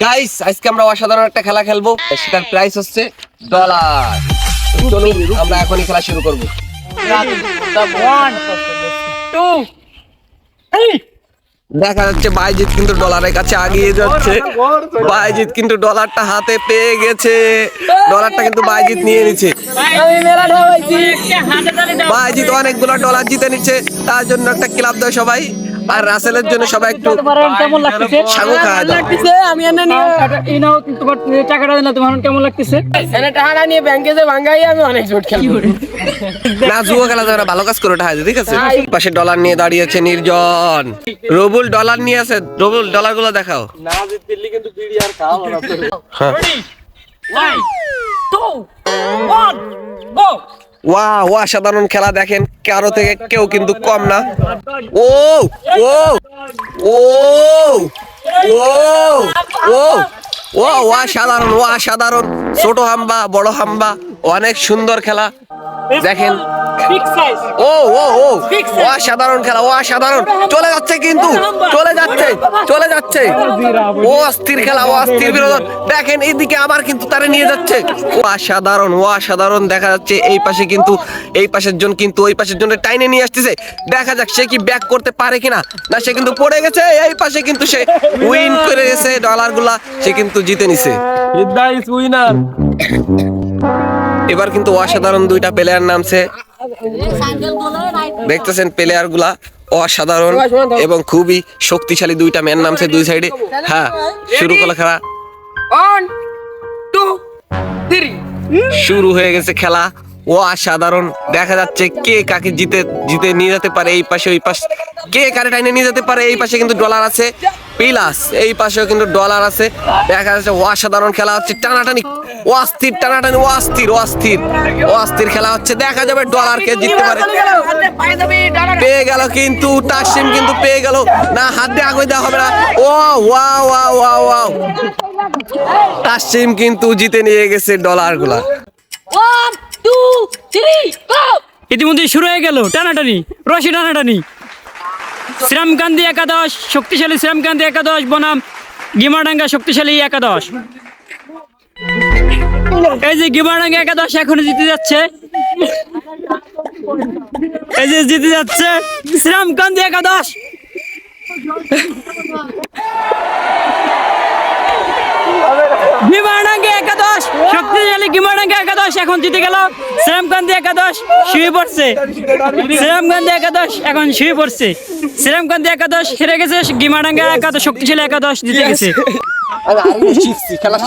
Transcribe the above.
Guys আজকে আমরা অসাধারণ একটা খেলা খেলবো, সেটার প্রাইস হচ্ছে ডলার। চলুন আমরা এখনই খেলা শুরু করব। দেখা যাচ্ছে বাইজিৎ কিন্তু ডলারের কাছে আগিয়ে যাচ্ছে। বাইজিৎ কিন্তু ডলারটা হাতে পেয়ে গেছে। ডলারটা কিন্তু বাইজিৎ নিয়ে নিচ্ছে। বাইজিৎ অনেকগুলো ডলার জিতে নিচ্ছে, তার জন্য একটা ক্লাব দাও সবাই। আর রাসেলের জন্য সবাই একটু কেমন লাগতেছে? সাগু খাওয়া দাও। আমি এনে নিয়ে তোমার টাকাটা দিলাম, তোমার কেমন লাগতেছে? এনে টাকাটা নিয়ে ব্যাংকে যে ভাঙাই আমি অনেক জোট খেলবো। না জুয়া খেলা যাবে না, ভালো কাজ করে টাকা দিতে, ঠিক আছে? পাশে ডলার নিয়ে দাঁড়িয়েছে নির্জন। রবুল ডলার নিয়ে আছে। রবুল ডলার গুলো দেখাও। না জিতলি কিন্তু বিড়ি আর খাওয়া না। হ্যাঁ। 1 2 1 গো। ওয়া সাধারণ খেলা দেখেন, কারো থেকে কেউ কিন্তু কম না। ও ও ও ও ও সাধারণ ছোট হাম্বা বড় হাম্বা, অনেক সুন্দর খেলা দেখেন। Big size. ও ও ও অসাধারণ খেলা, অসাধারণ। চলে যাচ্ছে কিন্তু, চলে যাচ্ছে ও অস্থির খেলা, ও অস্থির বিনোদন দেখেন। এইদিকে আবার কিন্তু তারে নিয়ে যাচ্ছে। অসাধারণ দেখা যাচ্ছে। এই পাশে কিন্তু এই পাশের জন কিন্তু ওই পাশের জন্য টাইনে নিয়ে আসতেছে। দেখা যাক সে কি ব্যাক করতে পারে কিনা। না সে কিন্তু পড়ে গেছে। এই পাশে কিন্তু সে উইন করে গেছে, ডলার গুলা সে কিন্তু জিতে নিছে। ইদা ইজ উইনার। এবার কিন্তু অসাধারণ দুইটা প্লেয়ার নামছে, দেখতেছেন প্লেয়ার গুলা অসাধারণ এবং খুবই শক্তিশালী দুইটা ম্যান নামছে দুই সাইডে। হ্যাঁ, শুরু করলো খেলা। 1 2 3 শুরু হয়ে গেছে খেলা। অসাধারণ দেখা যাচ্ছে কে কাকে জিতে নিয়ে যেতে পারে। এই পাশে ওই পাশে কে কারে টাইনে নিয়ে যেতে পারে। এই পাশে কিন্তু ডলার আছে প্লাস, এই পাশেও কিন্তু ডলার আছে। দেখা যাচ্ছে অসাধারণ খেলা হচ্ছে, টানাটানি অস্থির, টানাটানি অস্থির খেলা হচ্ছে। দেখা যাবে ডলার কে জিততে পারে। পেয়ে গেল কিন্তু তাসিম, কিন্তু পেয়ে গেল না, হাত দিয়ে আগে দেওয়া হবে না। ও ওয়াও তাসিম কিন্তু জিতে নিয়ে গেছে ডলার গুলা। 1 2 3 গো। ইতিমধ্যে শুরু হয়ে গেল টানাটানি, রশি টানাটানি। শ্রীরামকান্দি একাদশ শক্তিশালী, শ্রীরামকান্দি একাদশ বনাম গিমাডাঙ্গা শক্তিশালী একাদশ। এই যে গিমাডাঙ্গা একাদশ এখন জিতে যাচ্ছে, এই যে জিতে যাচ্ছে শ্রীরামকান্দি একাদশ। গিমাডাঙ্গা একাদশ শক্তিশালী, গিমাডাঙ্গা একাদশ এখন জিতে গেল। শ্রীরামকান্দি একাদশ শুয়ে পড়ছে, শ্রীরামকান্দি একাদশ এখন শুয়ে পড়ছে। শ্রীরামকান্দি একাদশ হেরে গেছে, গিমাডাঙ্গা একাদশ শক্তিশালী একাদশ জিতে গেছে। খেলা